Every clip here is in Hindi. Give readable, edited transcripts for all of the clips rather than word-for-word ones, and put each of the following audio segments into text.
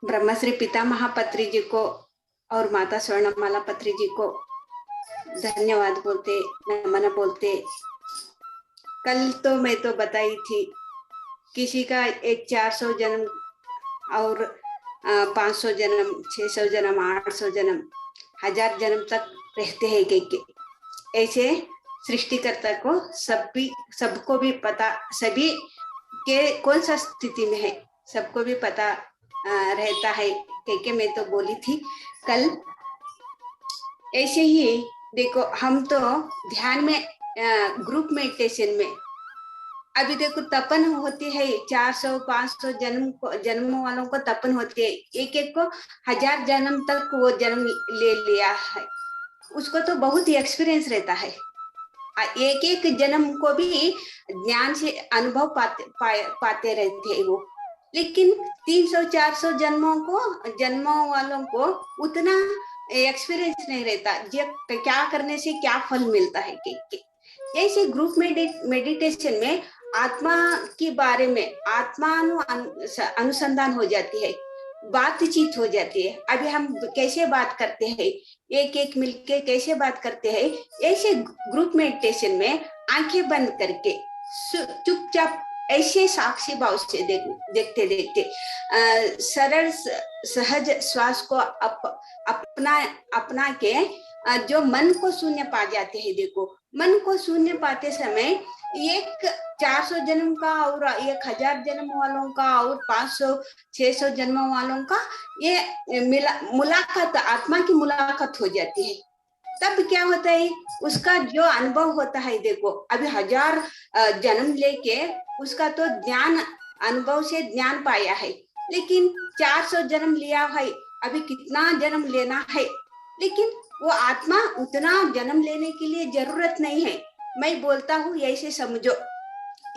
ब्रह्मश्री पितामह पत्री जी को और माता स्वर्णमाला पत्री जी को धन्यवाद बोलते, नमन बोलते। कल तो मैं तो बताई थी, किसी का एक 400 जन्म और 500 जन्म, 600 जन्म, 800 जन्म, 1000 जन्म तक रहते हैं के ऐसे सृष्टिकर्ता को सबको भी पता, सभी के कौन सा स्थिति में है सबको भी पता रहता है के मैं तो बोली थी कल। ऐसे ही देखो, हम तो ध्यान में ग्रुप मेडिटेशन में अभी देखो तपन होती है, 400-500 जन्म वालों को तपन होती है, एक एक को 1000 जन्म तक वो जन्म ले लिया है, उसको तो बहुत ही एक्सपीरियंस रहता है। एक एक जन्म को भी ज्ञान से अनुभव पाते रहते हैं वो। लेकिन 300-400 जन्मों वालों को उतना एक्सपीरियंस नहीं रहता, क्या करने से क्या फल मिलता है ऐसे ग्रुप मेडिटेशन में आत्मा के बारे में आत्मा अनुसंधान हो जाती है, बातचीत हो जाती है। अभी हम कैसे बात करते हैं, एक एक मिलके कैसे बात करते हैं, ऐसे ग्रुप मेडिटेशन में आंखें बंद करके चुपचाप ऐसे साक्षी भाव से देखते देखते सरल सहज श्वास को अपना के जो मन को शून्य पा जाते हैं। देखो, मन को शून्य पाते समय एक 400 जन्म का और 1000 जन्म वालों का और 500-600 जन्म वालों का ये मुलाकात, आत्मा की मुलाकात हो जाती है। तब क्या होता है, उसका जो अनुभव होता है, देखो अभी 1000 जन्म लेके उसका तो ज्ञान, अनुभव से ज्ञान पाया है, लेकिन 400 जन्म लिया है, अभी कितना जन्म लेना है, लेकिन वो आत्मा उतना जन्म लेने के लिए जरूरत नहीं है। मैं बोलता हूँ ऐसे समझो,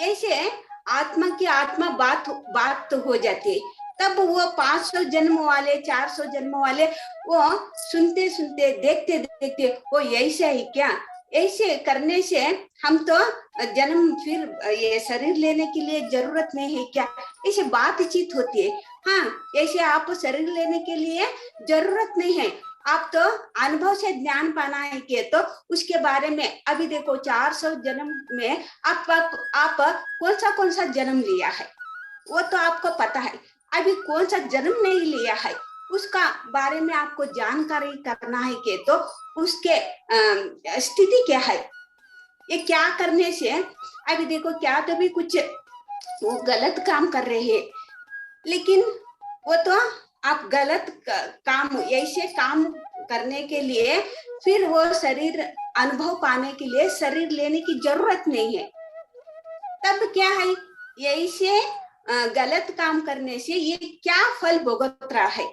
ऐसे आत्मा की आत्मा बात तो हो जाती है। तब वो 500 जन्म वाले, 400 जन्म वाले वो सुनते सुनते देखते देखते वो ऐसे ही क्या, ऐसे करने से हम तो जन्म फिर ये शरीर लेने के लिए जरूरत नहीं है क्या, ऐसे बातचीत होती है। हाँ, ऐसे आप शरीर लेने के लिए जरूरत नहीं है, आप तो अनुभव से ज्ञान पाना है कि तो उसके बारे में अभी देखो 400 जन्म में आप कौन सा जन्म लिया है वो तो आपको पता है, अभी कौन सा जन्म नहीं लिया है उसका बारे में आपको जानकारी करना है कि तो उसके स्थिति क्या है, ये क्या करने से अभी देखो क्या तो भी कुछ वो गलत काम कर रहे हैं, लेकिन वो तो आप गलत काम, ऐसे काम करने के लिए फिर वो शरीर अनुभव पाने के लिए शरीर लेने की जरूरत नहीं है। तब क्या है, ऐसे गलत काम करने से ये क्या फल भुगत रहा है,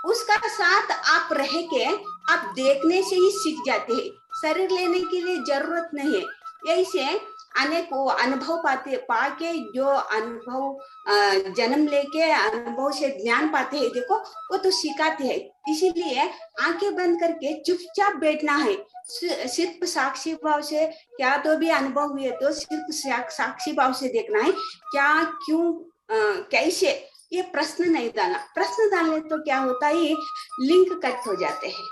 उसका साथ आप रह के आप देखने से ही सीख जाते हैं, शरीर लेने के लिए जरूरत नहीं है। यही से अनेक अनुभव पाके जो अनुभव जन्म लेके अनुभव से ज्ञान पाते हैं, देखो वो तो सिखाते हैं। इसीलिए आंखें बंद करके चुपचाप बैठना है, सिर्फ साक्षी भाव से, क्या तो भी अनुभव हुए तो सिर्फ साक्षी भाव से देखना है, क्या क्यों कैसे, ये प्रश्न नहीं डालना। प्रश्न डालने तो क्या होता है, लिंक कट हो जाते हैं।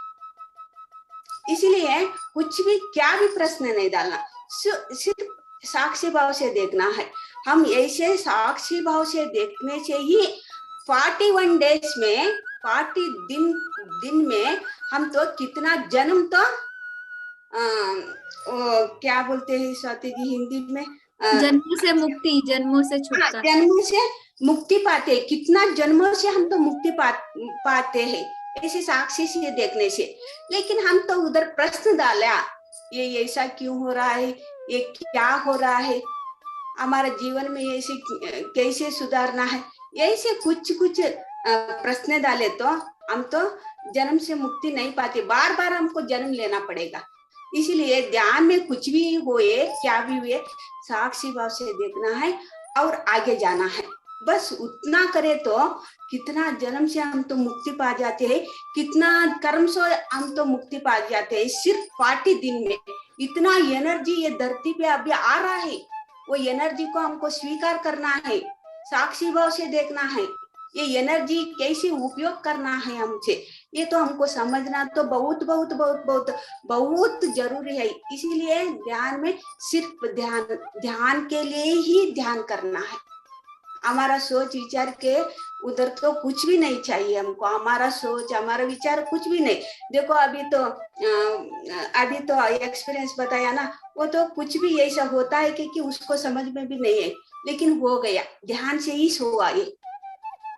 इसीलिए कुछ भी क्या भी प्रश्न नहीं डालना, सिर्फ साक्षी भाव से देखना है। हम ऐसे साक्षी भाव से देखने से ही 41 डेज में 40 दिन में हम तो कितना जन्म तो क्या बोलते हैं स्वाति जी हिंदी में, जन्मों से मुक्ति, जन्मों से छुटकारा, जन्मों से मुक्ति पाते हैं, कितना जन्मों से हम तो मुक्ति पाते हैं ऐसे साक्षी से देखने से। लेकिन हम तो उधर प्रश्न डाला, ये ऐसा क्यों हो रहा है, ये क्या हो रहा है, हमारे जीवन में ऐसे कैसे सुधारना है, ऐसे कुछ प्रश्न डाले तो हम तो जन्म से मुक्ति नहीं पाते, बार बार हमको जन्म लेना पड़ेगा। इसीलिए ध्यान में कुछ भी हुए, क्या भी हुए, साक्षी भाव से देखना है और आगे जाना है। बस उतना करे तो कितना जन्म से हम तो मुक्ति पा जाते हैं, कितना कर्म से हम तो मुक्ति पा जाते हैं सिर्फ 40 दिन में। इतना एनर्जी ये धरती पे अभी आ रहा है, वो एनर्जी को हमको स्वीकार करना है, साक्षी भाव से देखना है। ये एनर्जी कैसे उपयोग करना है हमसे, ये तो हमको समझना तो बहुत बहुत बहुत बहुत बहुत जरूरी है। इसीलिए ध्यान में सिर्फ ध्यान के लिए ही ध्यान करना है। हमारा सोच विचार के उधर तो कुछ भी नहीं चाहिए हमको, हमारा सोच हमारा विचार कुछ भी नहीं। देखो अभी तो एक्सपीरियंस बताया ना, वो तो कुछ भी ऐसा होता है कि उसको समझ में भी नहीं है, लेकिन हो गया, ध्यान से ही हुआ। ये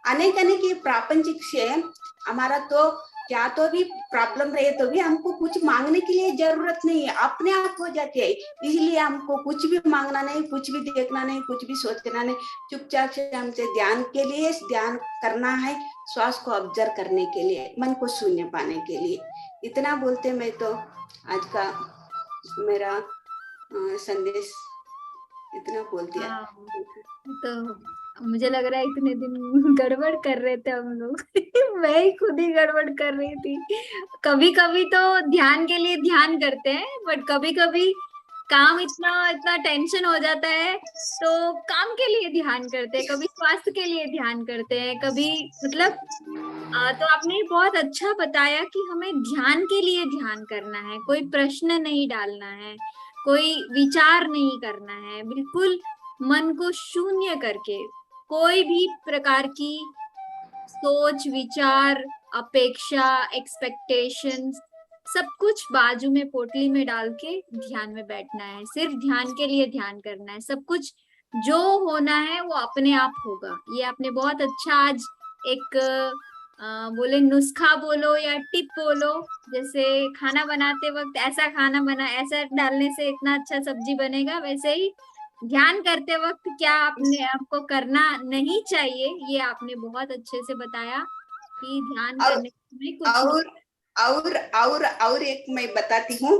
अनेक अनेक प्रापंचिक से हमारा तो क्या तो भी प्रॉब्लम रहे तो भी हमको कुछ मांगने के लिए जरूरत नहीं है, अपने आप हो जाती है। इसलिए हमको कुछ भी मांगना नहीं, कुछ भी देखना नहीं, कुछ भी सोचना नहीं, चुपचाप से हमसे ध्यान के लिए ध्यान करना है, श्वास को ऑब्जर्व करने के लिए, मन को शून्य पाने के लिए। इतना बोलते मैं तो आज का मेरा संदेश इतना बोल दिया। हाँ, तो मुझे लग रहा है इतने दिन गड़बड़ कर रहे थे हम लोग। मैं ही खुद ही गड़बड़ कर रही थी। कभी कभी तो ध्यान के लिए ध्यान करते हैं, बट कभी कभी काम इतना इतना टेंशन हो जाता है तो काम के लिए ध्यान करते हैं, कभी स्वास्थ्य के लिए ध्यान करते हैं, कभी मतलब तो आपने बहुत अच्छा बताया कि हमें ध्यान के लिए ध्यान करना है, कोई प्रश्न नहीं डालना है, कोई विचार नहीं करना है, बिल्कुल मन को शून्य करके कोई भी प्रकार की सोच विचार अपेक्षा एक्सपेक्टेशंस सब कुछ बाजू में पोटली में डाल के ध्यान में बैठना है, सिर्फ ध्यान के लिए ध्यान करना है। सब कुछ जो होना है वो अपने आप होगा। ये आपने बहुत अच्छा आज एक बोले नुस्खा बोलो या टिप बोलो, जैसे खाना बनाते वक्त ऐसा खाना बना, ऐसा डालने से इतना अच्छा सब्जी बनेगा, वैसे ही ध्यान करते वक्त क्या आपने आपको करना नहीं चाहिए, ये आपने बहुत अच्छे से बताया कि ध्यान और करने में कुछ नहीं। और और एक मैं बताती हूँ,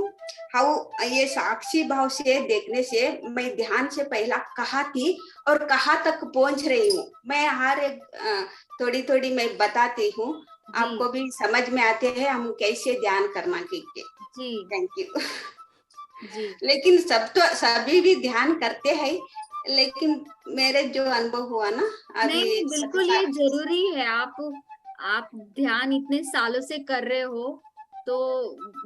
हाउ ये साक्षी भाव से देखने से मैं ध्यान से पहला कहाँ थी और कहाँ तक पहुंच रही हूँ, मैं हर एक थोड़ी थोड़ी मैं बताती हूँ, जी आपको भी समझ में आते हैं हम कैसे ध्यान करना के। जी थैंक यू। जी। लेकिन सब तो सभी भी ध्यान करते हैं, लेकिन मेरे जो अनुभव हुआ ना नहीं अभी नहीं, बिल्कुल ये जरूरी है। आप ध्यान इतने सालों से कर रहे हो तो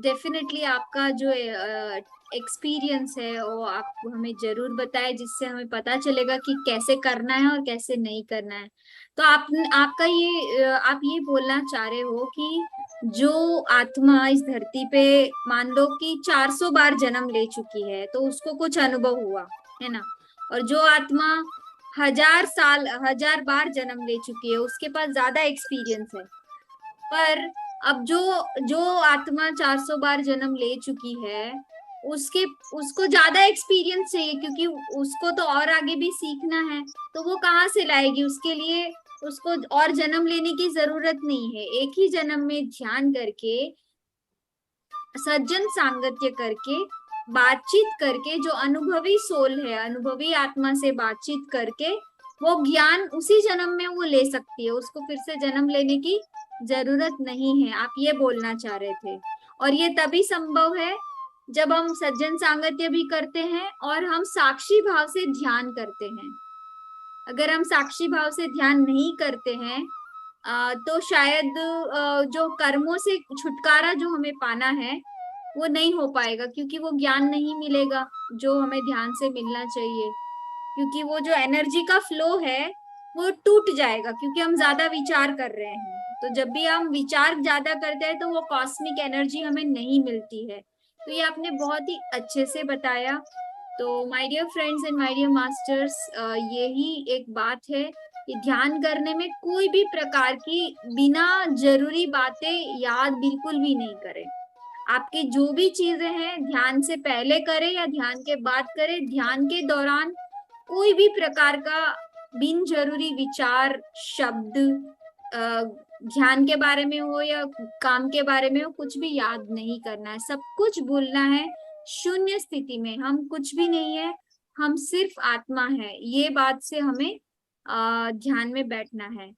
डेफिनेटली आपका जो एक्सपीरियंस है वो आप हमें जरूर बताए, जिससे हमें पता चलेगा कि कैसे करना है और कैसे नहीं करना है। तो आपका ये आप ये बोलना चाह रहे हो कि जो आत्मा इस धरती पे मान लो कि 400 बार जन्म ले चुकी है तो उसको कुछ अनुभव हुआ है ना, और जो आत्मा 1000 साल 1000 बार जन्म ले चुकी है उसके पास ज्यादा एक्सपीरियंस है। पर अब जो जो आत्मा 400 बार जन्म ले चुकी है उसके उसको ज्यादा एक्सपीरियंस चाहिए, क्योंकि उसको तो और आगे भी सीखना है। तो वो कहाँ से लाएगी, उसके लिए उसको और जन्म लेने की जरूरत नहीं है। एक ही जन्म में ध्यान करके सज्जन सांगत्य करके बातचीत करके जो अनुभवी सोल है, अनुभवी आत्मा से बातचीत करके वो ज्ञान उसी जन्म में वो ले सकती है, उसको फिर से जन्म लेने की जरूरत नहीं है। आप ये बोलना चाह रहे थे। और ये तभी संभव है जब हम सज्जन सांगत्य भी करते हैं और हम साक्षी भाव से ध्यान करते हैं। अगर हम साक्षी भाव से ध्यान नहीं करते हैं तो शायद जो कर्मों से छुटकारा जो हमें पाना है वो नहीं हो पाएगा, क्योंकि वो ज्ञान नहीं मिलेगा जो हमें ध्यान से मिलना चाहिए। क्योंकि वो जो एनर्जी का फ्लो है वो टूट जाएगा, क्योंकि हम ज्यादा विचार कर रहे हैं। तो जब भी हम विचार ज्यादा करते हैं तो वो कॉस्मिक एनर्जी हमें नहीं मिलती है। तो ये आपने बहुत ही अच्छे से बताया। तो my dear friends and my dear masters, यही एक बात है कि ध्यान करने में कोई भी प्रकार की बिना जरूरी बातें याद बिल्कुल भी नहीं करें। आपकी जो भी चीजें हैं ध्यान से पहले करें या ध्यान के बाद करें, ध्यान के दौरान कोई भी प्रकार का बिन जरूरी विचार शब्द ध्यान के बारे में हो या काम के बारे में हो कुछ भी याद नहीं करना है, सब कुछ भूलना है। शून्य स्थिति में हम कुछ भी नहीं है, हम सिर्फ आत्मा है, ये बात से हमें ध्यान में बैठना है।